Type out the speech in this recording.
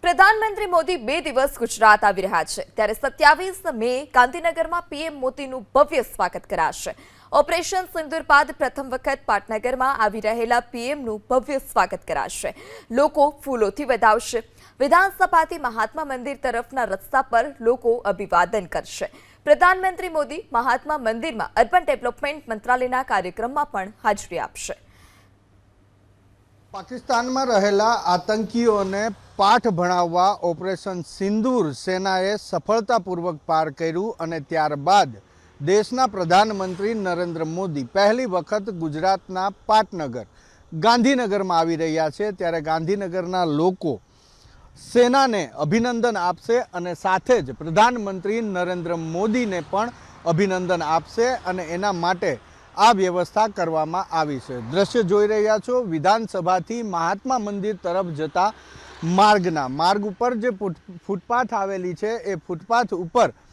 પ્રધાનમંત્રી મોદી 2 દિવસ ગુજરાત આવી રહ્યા છે ત્યારે 27 મે ગાંધીનગરમાં પીએમ મોદીનું ભવ્ય સ્વાગત કરાશે। ઓપરેશન સિંદૂર બાદ પ્રથમ વખત પાટનગરમાં આવી રહેલા પીએમનું ભવ્ય સ્વાગત કરાશે। લોકો ફૂલોથી વધાવશે। વિધાનસભાથી મહાત્મા મંદિર તરફના રસ્તા પર લોકો અભિવાદન કરશે। પ્રધાનમંત્રી મોદી મહાત્મા મંદિરમાં અર્બન ડેવલપમેન્ટ મંત્રાલયના કાર્યક્રમમાં પણ હાજરી આપશે। પાકિસ્તાનમાં રહેલા આતંકીઓને પાઠ ભણાવવા ઓપરેશન સિંદૂર સેનાએ સફળતાપૂર્વક પાર કર્યું અને ત્યારબાદ દેશના પ્રધાનમંત્રી નરેન્દ્ર મોદી પહેલી વખત ગુજરાતના પાટનગર ગાંધીનગરમાં આવી રહ્યા છે। ત્યારે ગાંધીનગરના લોકો સેનાને અભિનંદન આપશે અને સાથે જ પ્રધાનમંત્રી નરેન્દ્ર મોદીને પણ અભિનંદન આપશે અને એના માટે આ વ્યવસ્થા કરવામાં આવી છે। દ્રશ્ય જોઈ રહ્યા છો વિધાનસભાથી મહાત્મા મંદિર તરફ જતા માર્ગ ઉપર જે ફૂટપાથ આવેલી છે એ ફૂટપાથ ઉપર